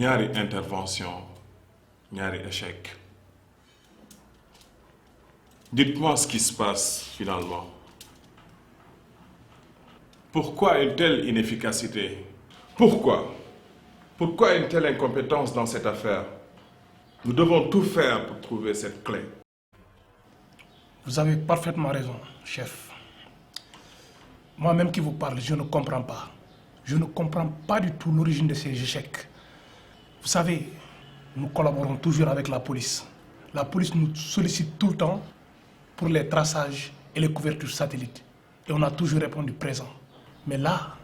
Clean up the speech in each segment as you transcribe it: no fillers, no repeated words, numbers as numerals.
ñaari intervention ñaari échec. Dites-moi ce qui se passe finalement. Pourquoi une telle inefficacité? Pourquoi une telle incompétence dans cette affaire? Nous devons tout faire pour trouver cette clé. Vous avez parfaitement raison, chef. Moi-même qui vous parle, je ne comprends pas. Je ne comprends pas du tout l'origine de ces échecs. Vous savez, nous collaborons toujours avec la police. La police nous sollicite tout le temps pour les traçages et les couvertures satellites. Et on a toujours répondu présent. Mais là,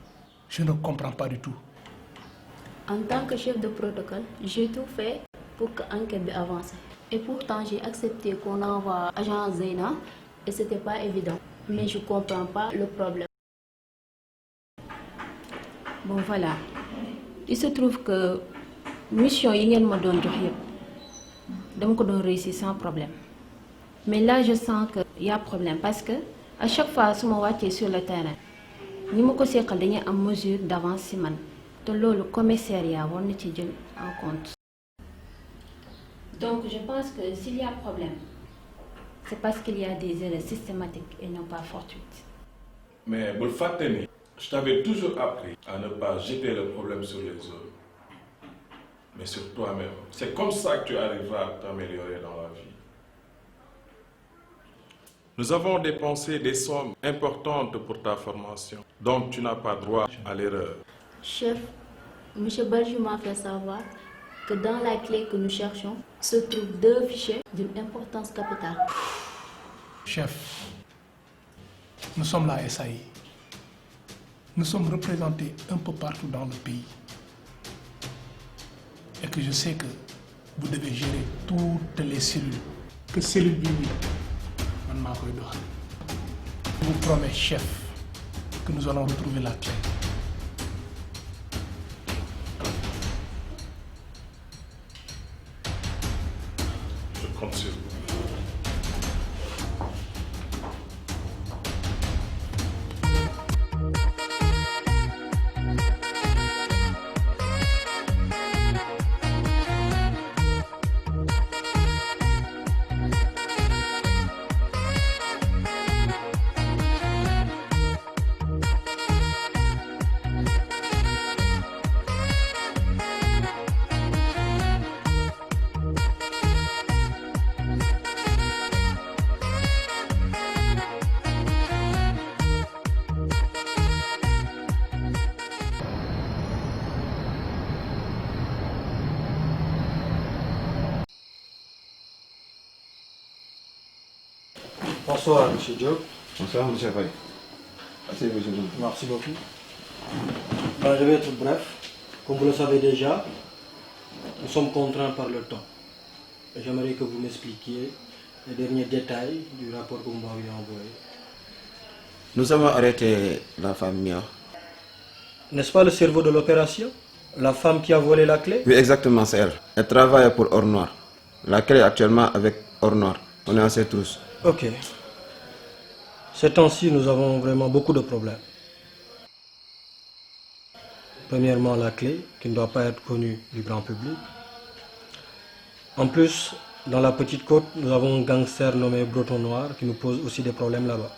je ne comprends pas du tout. En tant que chef de protocole, j'ai tout fait pour que l'enquête avance. Et pourtant, j'ai accepté qu'on envoie agent Zeyna et ce n'était pas évident. Mais je ne comprends pas le problème. Bon voilà, il se trouve que mission yi ngeen ma doon jox yépp dama ko doon réussir sans problème. Mais là je sens que y a problème parce que à chaque fois su ma wàccee sur le terrain ñi ma ko seqal dañuy am mesure d'avance ci man te loolu commissariat war na ci jël en compte. Donc je pense que s'il y a problème, c'est parce qu'il y a des erreurs systématiques et non pas fortuites. Mais bul fàtte ni, je t'avais toujours appris à ne pas jeter le problème sur les autres, mais sur toi-même. C'est comme ça que tu arriveras à t'améliorer dans la vie. Nous avons dépensé des sommes importantes pour ta formation, donc tu n'as pas droit à l'erreur. Chef, M. Barjou m'a fait savoir que dans la clé que nous cherchons se trouvent 2 fichiers d'une importance capitale. Chef, nous sommes la SAI. Nous sommes représentés un peu partout dans le pays. Et que je sais que vous devez gérer toutes les cellules. Que cellule bibi, je vous promets, chef, que nous allons retrouver la clé. Je compte sur vous. Bonsoir, M. Diop. Bonsoir, M. Faye. Merci beaucoup. Je vais être bref. Comme vous le savez déjà, nous sommes contraints par le temps. Et j'aimerais que vous m'expliquiez les derniers détails du rapport que vous m'avez envoyé. Nous avons arrêté la femme Mia. N'est-ce pas le cerveau de l'opération? La femme qui a volé la clé? Oui, exactement, c'est elle. Elle travaille pour Or Noir. La clé est actuellement avec Or Noir. On est en ses trousses. Ok. Ces temps-ci, nous avons vraiment beaucoup de problèmes. Premièrement, la clé, qui ne doit pas être connue du grand public. En plus, dans la petite côte, nous avons un gangster nommé Breton Noir qui nous pose aussi des problèmes là-bas.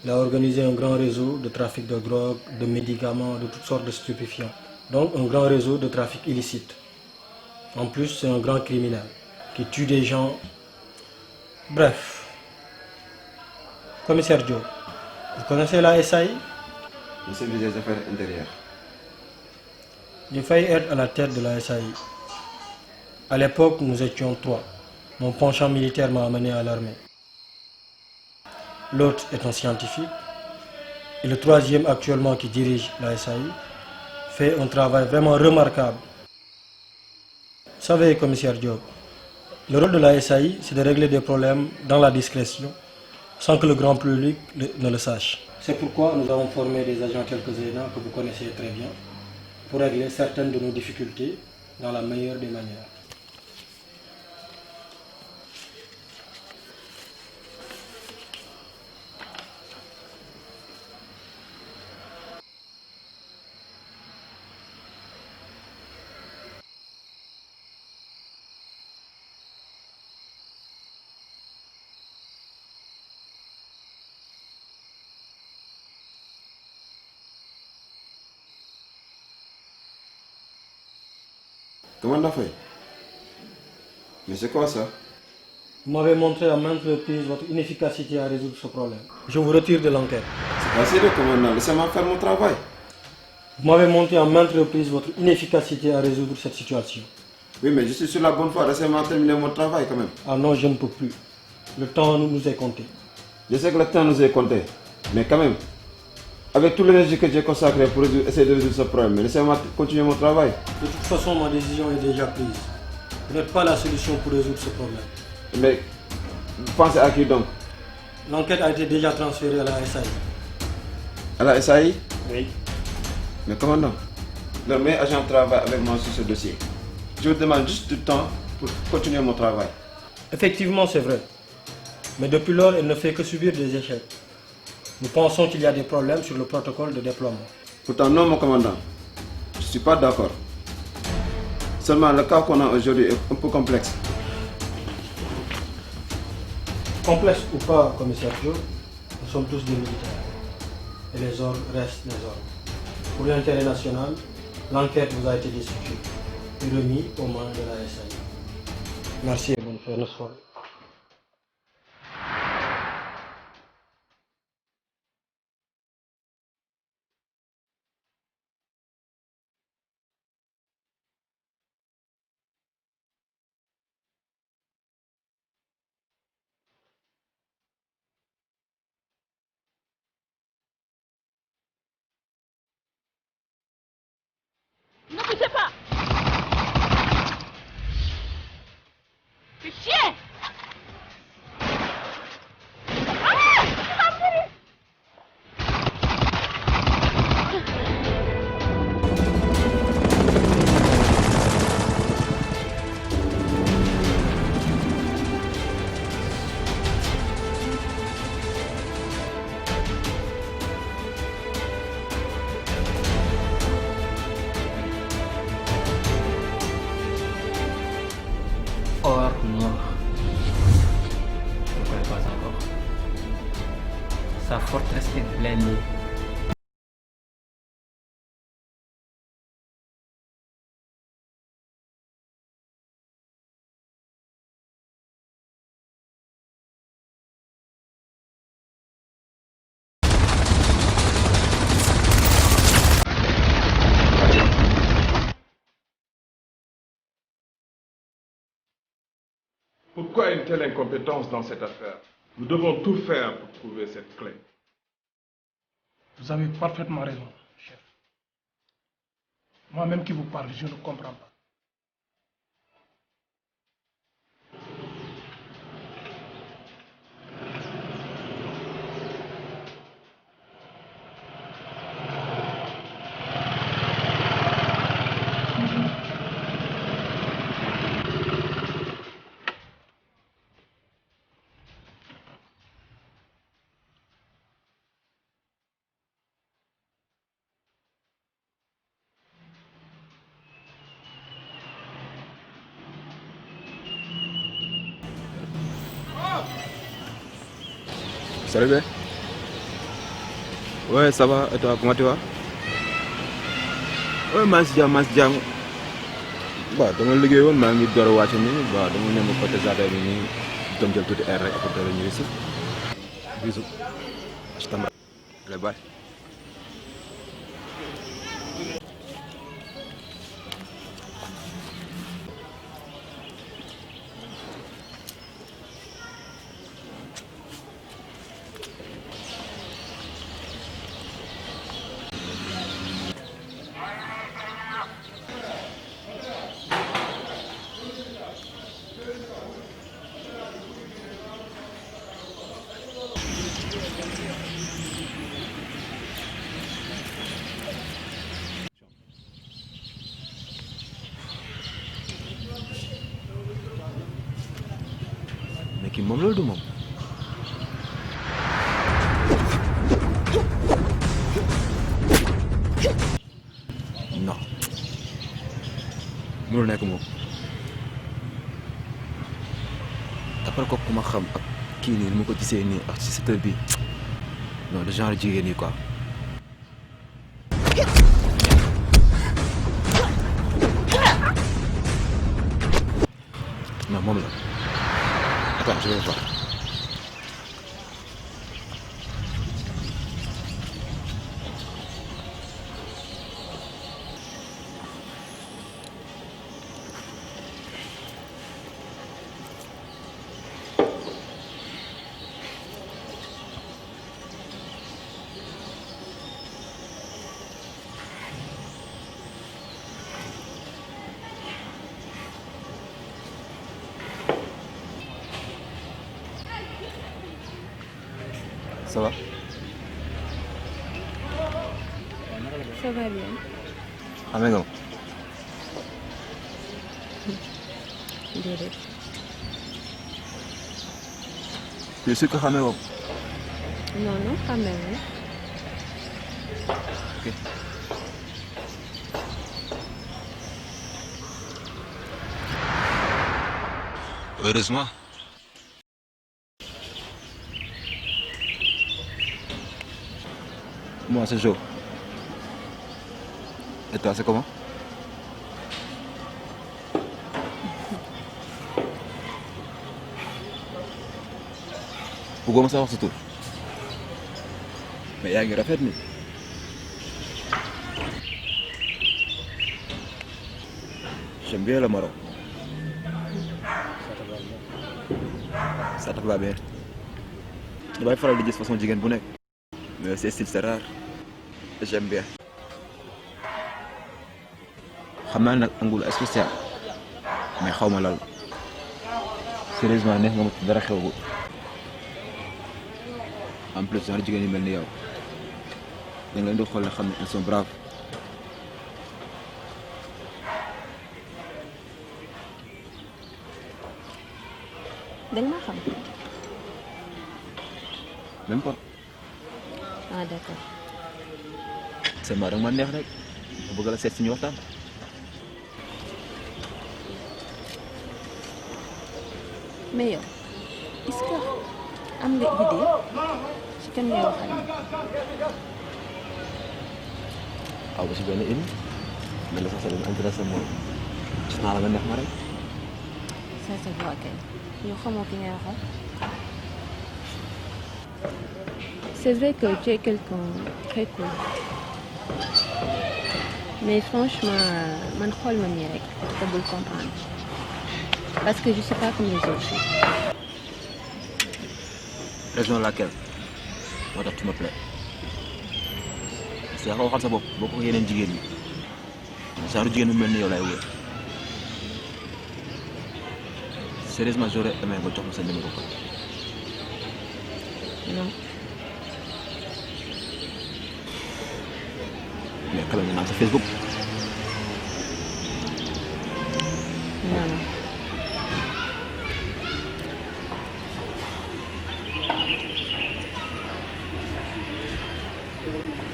Il a organisé un grand réseau de trafic de drogue, de médicaments, de toutes sortes de stupéfiants. Donc un grand réseau de trafic illicite. En plus, c'est un grand criminel qui tue des gens. Bref. Commissaire Joe, vous connaissez la SAI? Le service des affaires intérieures. J'ai failli être à la tête de la SAI. À l'époque, nous étions 3. Mon penchant militaire m'a amené à l'armée. L'autre est un scientifique. Et le 3e actuellement qui dirige la SAI fait un travail vraiment remarquable. Vous savez, commissaire Diop, le rôle de la SAI, c'est de régler des problèmes dans la discrétion, sans que le grand public ne le sache. C'est pourquoi nous avons formé des agents tels que Zeyna, que vous connaissez très bien, pour régler certaines de nos difficultés dans la meilleure des manières. Commandant Faye. Mais c'est quoi ça? Vous m'avez montré à maintes reprises votre inefficacité à résoudre ce problème. Je vous retire de l'enquête. C'est pas sérieux, commandant. Laissez-moi faire mon travail. Vous m'avez montré à maintes reprises votre inefficacité à résoudre cette situation. Oui, mais je suis sur la bonne voie. Laissez-moi terminer mon travail quand même. Ah non, je ne peux plus. Le temps nous est compté. Je sais que le temps nous est compté. Mais quand même, avec toute l'énergie que j'ai consacrée pour essayer de résoudre ce problème, laissez-moi continuer mon travail. De toute façon, ma décision est déjà prise. Vous n'êtes pas la solution pour résoudre ce problème. Mais vous pensez à qui donc? L'enquête a été déjà transférée à la SAI. À la SAI? Oui. Mais commandant, le meilleur agent travaille avec moi sur ce dossier. Je vous demande juste du temps pour continuer mon travail. Effectivement, c'est vrai. Mais depuis lors, elle ne fait que subir des échecs. Nous pensons qu'il y a des problèmes sur le protocole de déploiement. Pourtant, non, mon commandant. Je ne suis pas d'accord. Seulement, le cas qu'on a aujourd'hui est un peu complexe. Complexe ou pas, commissaire Joe, nous sommes tous des militaires. Et les ordres restent les ordres. Pour l'intérêt national, l'enquête vous a été destituée et remise aux mains de la SAI. Merci et bonne fin de soirée. Ne bougez pas! Fais chier! Ah! Tu vas mourir! Or noir. Je ne connais pas encore. Sa forteresse est blindée. Pourquoi une telle incompétence dans cette affaire? Nous devons tout faire pour trouver cette clé. Vous avez parfaitement raison, chef. Moi-même qui vous parle, je ne comprends pas. Salut, bé. Ouais, ça va. Et toi, comment tu vas? Ouais, mas jam. Bah, dama liggéey woon maa ngi door a wàcc nii bah dama ñëw côté jardin bi nii dem jël tuuti air rek après dara ñëw ici. Bisous. Je t'embrasse. Allez, bye. Mais qui moom loolu du moom. Non. mënul nekk moom. d'après ko ku ma xam ak kii nii ni ma ko gisee nii ak ci secteur bi non le genre jigéen yi quoi. moom la. Attends, je vais voir. Ça va? Ça va bien. Amee nga ma. Déedéet. Tu es sûr que xamee woo. Non non xamee wu. Ok. Heureusement. Moi, c'est Joe. Et toi, c'est comment? Bëggoo ma sa wax sa tur. Mais yaa ngi rafet ni. J'aime bien le Maroc. Ça te va bien. damay faral di gis façon jigéen bu nekk. mais ces styles c'est rare. J'aime bien. xam naa nag angul spécial mais xaw ma lal. Sérieusement neex nga ma dara xewagul. En plus genre jigéen yu mel ni yow da nga leen di xool xam ne elles sont braves. danga ma xam. même pas. Ah d'accord. seulement da nga ma neex rek ma bëgg la seet si ñu waxtaan. mais yow est-ce que am nga idée ci kan ngay waxal. aw ba si benn idée mais la sax sa doon intéressé mooy gis naa la nga neex ma rek. ça se voit kay yow xamoo ki ngay waxal. c'est vrai que tu es quelqu'un très cool mais franchement man xool ma nii rek te bul comprendre parce que je suis pas comme les autres filles. raison laquelle moo tax tu me plais parce que yaa ko waxal sa bopp boo ko yeneen jigéen ñi genre jigéen bu mel ni yow lay wër. Sérieusement j'aurais aimé nga jox ma sa numéro quoi. non. mais quand même naan sa Facebook. non non.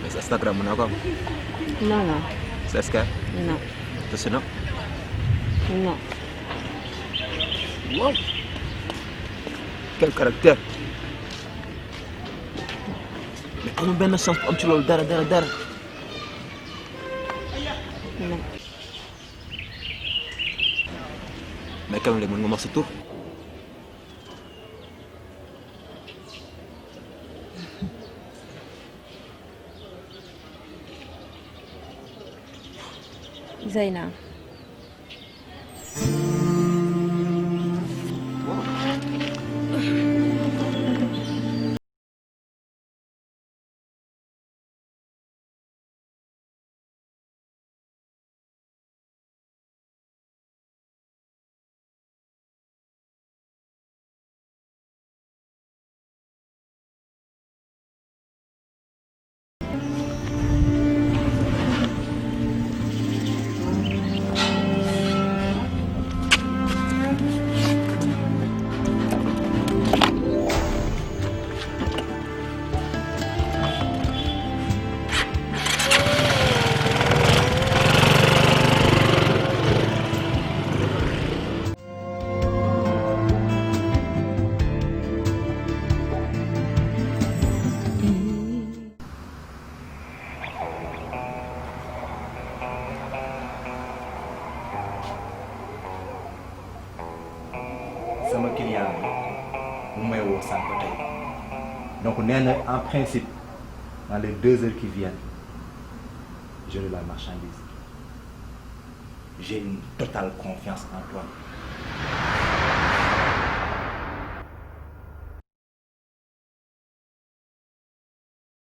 mais sa Instagram mën naa ko am. non non. sa Skype. non. sa Snap. non. Wow. Quel caractère. mais amul benn chance bu am ci loolu dara. non. mais quand même léegi mën nga ma wax sa tur. Zeyna. sama client bu may woo sànq ba tey donc nee na en principe dans les 2 heures qui viennent j'aurai la marchandise j'ai une totale confiance en toi